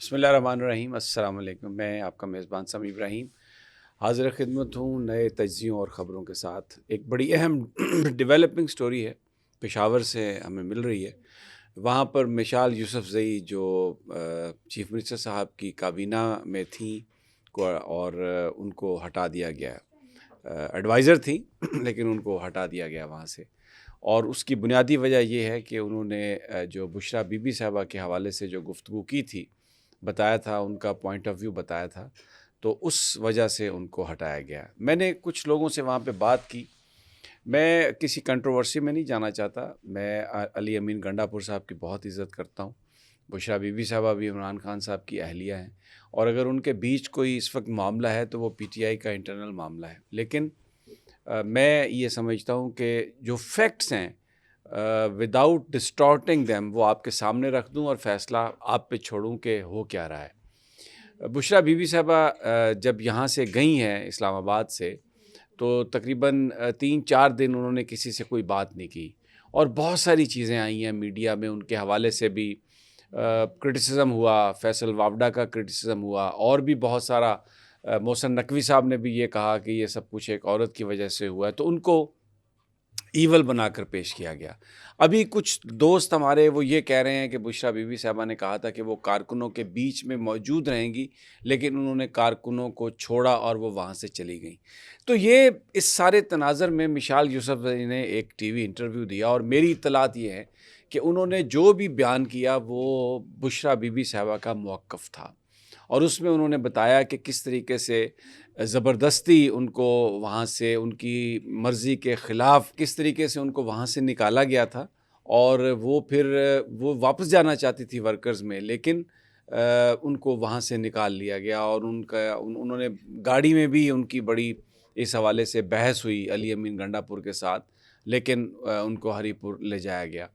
بسم اللہ الرحمن الرحیم۔ السلام علیکم۔ میں آپ کا میزبان سمیع ابراہیم حاضر خدمت ہوں نئے تجزیوں اور خبروں کے ساتھ۔ ایک بڑی اہم ڈیولپنگ سٹوری ہے، پشاور سے ہمیں مل رہی ہے۔ وہاں پر مشال یوسف زئی جو چیف منسٹر صاحب کی کابینہ میں تھیں اور ان کو ہٹا دیا گیا، ایڈوائزر تھیں لیکن ان کو ہٹا دیا گیا وہاں سے، اور اس کی بنیادی وجہ یہ ہے کہ انہوں نے جو بشریٰ بی بی صاحبہ کے حوالے سے جو گفتگو کی تھی، بتایا تھا، ان کا پوائنٹ آف ویو بتایا تھا، تو اس وجہ سے ان کو ہٹایا گیا۔ میں نے کچھ لوگوں سے وہاں پہ بات کی۔ میں کسی کنٹروورسی میں نہیں جانا چاہتا۔ میں علی امین گنڈا پور صاحب کی بہت عزت کرتا ہوں۔ بشریٰ بی بی صاحبہ بھی عمران خان صاحب کی اہلیہ ہیں، اور اگر ان کے بیچ کوئی اس وقت معاملہ ہے تو وہ پی ٹی آئی کا انٹرنل معاملہ ہے، لیکن میں یہ سمجھتا ہوں کہ جو فیکٹس ہیں وداؤٹ ڈسٹارٹنگ دیم وہ آپ کے سامنے رکھ دوں اور فیصلہ آپ پہ چھوڑوں کہ ہو کیا رہا ہے۔ بشریٰ بی بی صاحبہ جب یہاں سے گئی ہیں اسلام آباد سے، تو تقریباً 3-4 دن انہوں نے کسی سے کوئی بات نہیں کی، اور بہت ساری چیزیں آئی ہیں میڈیا میں، ان کے حوالے سے بھی کرٹیسزم ہوا، فیصل واوڈا کا کرٹیسزم ہوا، اور بھی بہت سارا، محسن نقوی صاحب نے بھی یہ کہا کہ یہ سب کچھ ایک عورت کی وجہ سے ہوا ہے، تو ان کو ایول بنا کر پیش کیا گیا۔ ابھی کچھ دوست ہمارے وہ یہ کہہ رہے ہیں کہ بشریٰ بی بی صاحبہ نے کہا تھا کہ وہ کارکنوں کے بیچ میں موجود رہیں گی، لیکن انہوں نے کارکنوں کو چھوڑا اور وہ وہاں سے چلی گئیں۔ تو یہ اس سارے تناظر میں مشال یوسف زئی نے ایک ٹی وی انٹرویو دیا، اور میری اطلاعات یہ ہے کہ انہوں نے جو بھی بیان کیا وہ بشریٰ بی بی صاحبہ کا موقف تھا، اور اس میں انہوں نے بتایا کہ کس طریقے سے زبردستی ان کو وہاں سے، ان کی مرضی کے خلاف کس طریقے سے ان کو وہاں سے نکالا گیا تھا، اور وہ پھر وہ واپس جانا چاہتی تھی ورکرز میں، لیکن ان کو وہاں سے نکال لیا گیا، اور انہوں نے گاڑی میں بھی ان کی بڑی اس حوالے سے بحث ہوئی علی امین گنڈا پور کے ساتھ، لیکن ان کو ہری پور لے جایا گیا۔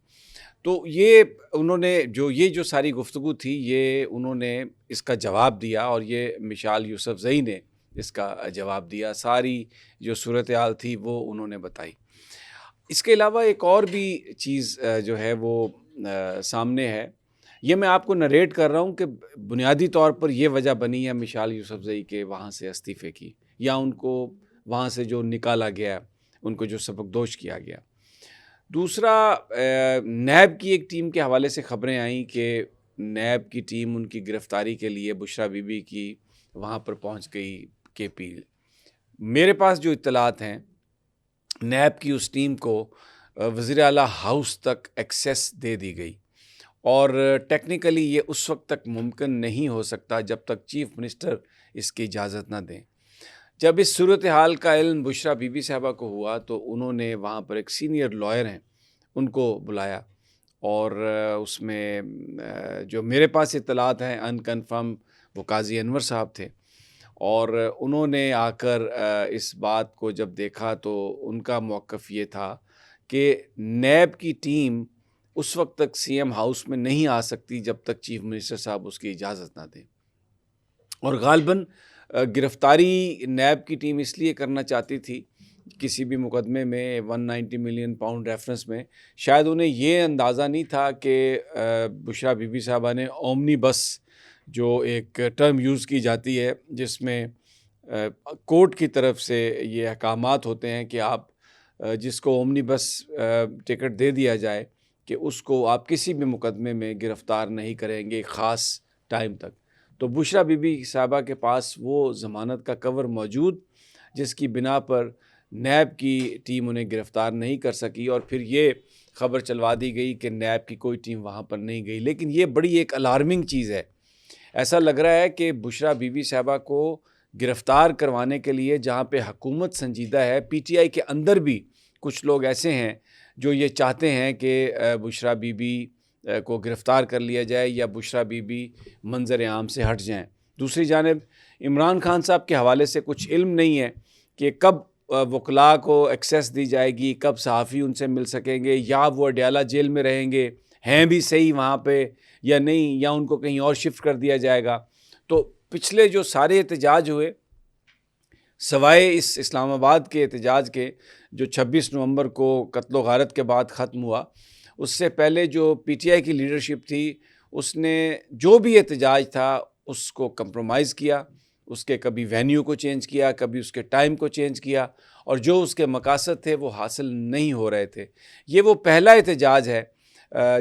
تو یہ جو ساری گفتگو تھی، یہ انہوں نے اس کا جواب دیا، اور یہ مشال یوسف زئی نے اس کا جواب دیا۔ ساری جو صورتحال تھی وہ انہوں نے بتائی۔ اس کے علاوہ ایک اور بھی چیز جو ہے وہ سامنے ہے، یہ میں آپ کو نریٹ کر رہا ہوں کہ بنیادی طور پر یہ وجہ بنی ہے مشال یوسف زئی کے وہاں سے استعفے کی، یا ان کو وہاں سے جو نکالا گیا، ان کو جو سبکدوش کیا گیا۔ دوسرا، نیب کی ایک ٹیم کے حوالے سے خبریں آئیں کہ نیب کی ٹیم ان کی گرفتاری کے لیے بشریٰ بی بی کی وہاں پر پہنچ گئی کے پی۔ میرے پاس جو اطلاعات ہیں، نیب کی اس ٹیم کو وزیر اعلیٰ ہاؤس تک ایکسیس دے دی گئی، اور ٹیکنیکلی یہ اس وقت تک ممکن نہیں ہو سکتا جب تک چیف منسٹر اس کی اجازت نہ دیں۔ جب اس صورتحال کا علم بشریٰ بی بی صاحبہ کو ہوا تو انہوں نے وہاں پر ایک سینئر لائر ہیں ان کو بلایا، اور اس میں جو میرے پاس اطلاعات ہیں انکنفرم، وہ قاضی انور صاحب تھے، اور انہوں نے آ کر اس بات کو جب دیکھا تو ان کا موقف یہ تھا کہ نیب کی ٹیم اس وقت تک سی ایم ہاؤس میں نہیں آ سکتی جب تک چیف منسٹر صاحب اس کی اجازت نہ دیں، اور غالباً گرفتاری نیب کی ٹیم اس لیے کرنا چاہتی تھی کسی بھی مقدمے میں 190 ملین پاؤنڈ ریفرنس میں، شاید انہیں یہ اندازہ نہیں تھا کہ بشریٰ بی بی صاحبہ نے اومنی بس، جو ایک ٹرم یوز کی جاتی ہے جس میں کورٹ کی طرف سے یہ احکامات ہوتے ہیں کہ آپ جس کو اومنی بس ٹکٹ دے دیا جائے کہ اس کو آپ کسی بھی مقدمے میں گرفتار نہیں کریں گے خاص ٹائم تک، تو بشریٰ بی بی صاحبہ کے پاس وہ ضمانت کا کور موجود، جس کی بنا پر نیب کی ٹیم انہیں گرفتار نہیں کر سکی، اور پھر یہ خبر چلوا دی گئی کہ نیب کی کوئی ٹیم وہاں پر نہیں گئی۔ لیکن یہ بڑی ایک الارمنگ چیز ہے۔ ایسا لگ رہا ہے کہ بشریٰ بی بی صاحبہ کو گرفتار کروانے کے لیے جہاں پہ حکومت سنجیدہ ہے، پی ٹی آئی کے اندر بھی کچھ لوگ ایسے ہیں جو یہ چاہتے ہیں کہ بشریٰ بی بی کو گرفتار کر لیا جائے، یا بشریٰ بی بی منظر عام سے ہٹ جائیں۔ دوسری جانب عمران خان صاحب کے حوالے سے کچھ علم نہیں ہے کہ کب وکلاء کو ایکسیس دی جائے گی، کب صحافی ان سے مل سکیں گے، یا وہ اڈیالہ جیل میں رہیں گے، ہیں بھی صحیح وہاں پہ یا نہیں، یا ان کو کہیں اور شفٹ کر دیا جائے گا۔ تو پچھلے جو سارے احتجاج ہوئے، سوائے اس اسلام آباد کے احتجاج کے جو 26 نومبر کو قتل و غارت کے بعد ختم ہوا، اس سے پہلے جو پی ٹی آئی کی لیڈرشپ تھی اس نے جو بھی احتجاج تھا اس کو کمپرومائز کیا، اس کے کبھی وینیو کو چینج کیا، کبھی اس کے ٹائم کو چینج کیا، اور جو اس کے مقاصد تھے وہ حاصل نہیں ہو رہے تھے۔ یہ وہ پہلا احتجاج ہے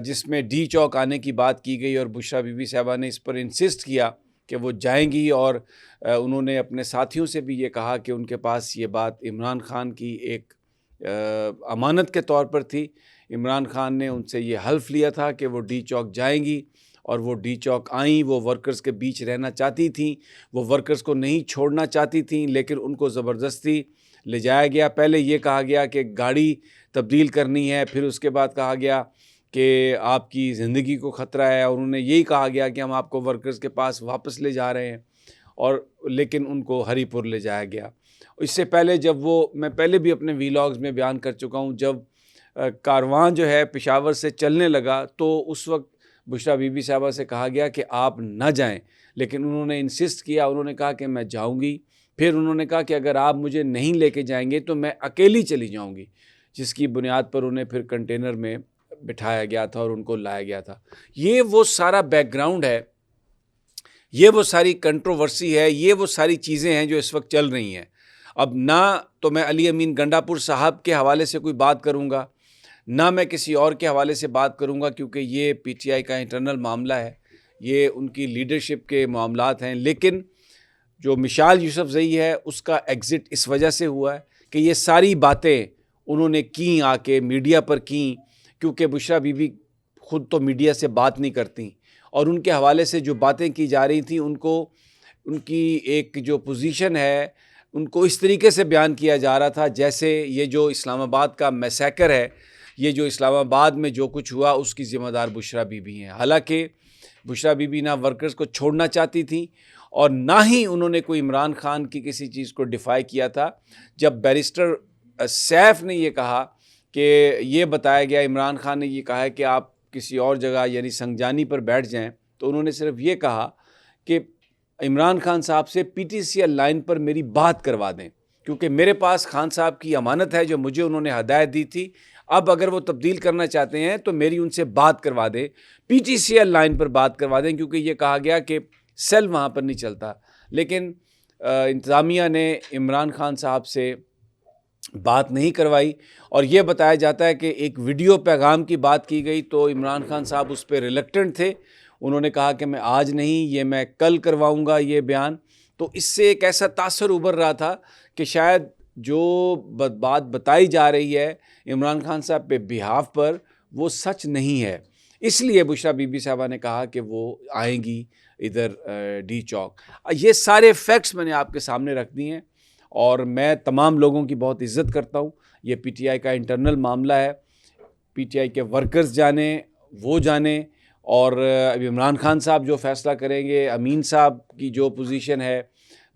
جس میں ڈی چوک آنے کی بات کی گئی، اور بشریٰ بی بی صاحبہ نے اس پر انسسٹ کیا کہ وہ جائیں گی، اور انہوں نے اپنے ساتھیوں سے بھی یہ کہا کہ ان کے پاس یہ بات عمران خان کی ایک امانت کے طور پر تھی۔ عمران خان نے ان سے یہ حلف لیا تھا کہ وہ ڈی چوک جائیں گی، اور وہ ڈی چوک آئیں۔ وہ ورکرز کے بیچ رہنا چاہتی تھیں، وہ ورکرز کو نہیں چھوڑنا چاہتی تھیں، لیکن ان کو زبردستی لے جایا گیا۔ پہلے یہ کہا گیا کہ گاڑی تبدیل کرنی ہے، پھر اس کے بعد کہا گیا کہ آپ کی زندگی کو خطرہ ہے، اور انہوں نے یہی کہا گیا کہ ہم آپ کو ورکرز کے پاس واپس لے جا رہے ہیں، اور لیکن ان کو ہری پور لے جایا گیا۔ اس سے پہلے جب میں پہلے بھی اپنے ویلاگز میں بیان کر چکا ہوں، جب کاروان جو ہے پشاور سے چلنے لگا تو اس وقت بشریٰ بی بی صاحبہ سے کہا گیا کہ آپ نہ جائیں، لیکن انہوں نے انسسٹ کیا، انہوں نے کہا کہ میں جاؤں گی۔ پھر انہوں نے کہا کہ اگر آپ مجھے نہیں لے کے جائیں گے تو میں اکیلی چلی جاؤں گی، جس کی بنیاد پر انہیں پھر کنٹینر میں بٹھایا گیا تھا اور ان کو لایا گیا تھا۔ یہ وہ سارا بیک گراؤنڈ ہے، یہ وہ ساری کنٹروورسی ہے، یہ وہ ساری چیزیں ہیں جو اس وقت چل رہی ہیں۔ اب نہ تو میں علی امین گنڈا پور صاحب کے حوالے سے کوئی بات کروں گا، نہ میں کسی اور کے حوالے سے بات کروں گا، کیونکہ یہ پی ٹی آئی کا انٹرنل معاملہ ہے، یہ ان کی لیڈرشپ کے معاملات ہیں۔ لیکن جو مشال یوسف زئی ہے اس کا ایگزٹ اس وجہ سے ہوا ہے کہ یہ ساری باتیں انہوں نے کیں، آ کے میڈیا پر کیں، کیونکہ بشریٰ بی بی خود تو میڈیا سے بات نہیں کرتی، اور ان کے حوالے سے جو باتیں کی جا رہی تھیں ان کی ایک جو پوزیشن ہے ان کو اس طریقے سے بیان کیا جا رہا تھا جیسے یہ جو اسلام آباد کا میسیکر ہے، یہ جو اسلام آباد میں جو کچھ ہوا اس کی ذمہ دار بشریٰ بی بی ہیں۔ حالانکہ بشریٰ بی بی نہ ورکرز کو چھوڑنا چاہتی تھیں، اور نہ ہی انہوں نے کوئی عمران خان کی کسی چیز کو ڈیفائی کیا تھا۔ جب بیرسٹر سیف نے یہ کہا کہ یہ بتایا گیا، عمران خان نے یہ کہا ہے کہ آپ کسی اور جگہ یعنی سنگجانی پر بیٹھ جائیں، تو انہوں نے صرف یہ کہا کہ عمران خان صاحب سے P T C L line پر میری بات کروا دیں، کیونکہ میرے پاس خان صاحب کی امانت ہے جو مجھے انہوں نے ہدایت دی تھی، اب اگر وہ تبدیل کرنا چاہتے ہیں تو میری ان سے بات کروا دیں، P T C L line پر بات کروا دیں، کیونکہ یہ کہا گیا کہ سیل وہاں پر نہیں چلتا۔ لیکن انتظامیہ نے عمران خان صاحب سے بات نہیں کروائی، اور یہ بتایا جاتا ہے کہ ایک ویڈیو پیغام کی بات کی گئی تو عمران خان صاحب اس پہ ریلیکٹنٹ تھے، انہوں نے کہا کہ میں آج نہیں، یہ میں کل کرواؤں گا یہ بیان۔ تو اس سے ایک ایسا تاثر ابھر رہا تھا کہ شاید جو بات بتائی جا رہی ہے عمران خان صاحب پہ بہاف پر وہ سچ نہیں ہے، اس لیے بشریٰ بی بی صاحبہ نے کہا کہ وہ آئیں گی ادھر ڈی چوک۔ یہ سارے فیکٹس میں نے آپ کے سامنے رکھ دی ہیں، اور میں تمام لوگوں کی بہت عزت کرتا ہوں۔ یہ پی ٹی آئی کا انٹرنل معاملہ ہے، پی ٹی آئی کے ورکرز جانیں، وہ جانیں، اور اب عمران خان صاحب جو فیصلہ کریں گے، امین صاحب کی جو پوزیشن ہے،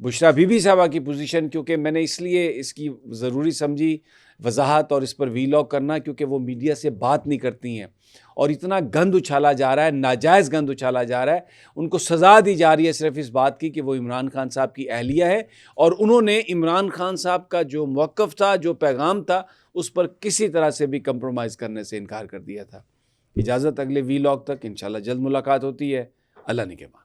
بشریٰ بی بی صاحبہ کی پوزیشن، کیونکہ میں نے اس لیے اس کی ضروری سمجھی وضاحت اور اس پر ویلاگ کرنا، کیونکہ وہ میڈیا سے بات نہیں کرتی ہیں، اور اتنا گند اچھالا جا رہا ہے، ناجائز گند اچھالا جا رہا ہے، ان کو سزا دی جا رہی ہے صرف اس بات کی کہ وہ عمران خان صاحب کی اہلیہ ہے، اور انہوں نے عمران خان صاحب کا جو موقف تھا، جو پیغام تھا، اس پر کسی طرح سے بھی کمپرومائز کرنے سے انکار کر دیا تھا۔ اجازت اگلے ویلاگ تک، انشاءاللہ جلد ملاقات ہوتی ہے، اللہ نگہبان۔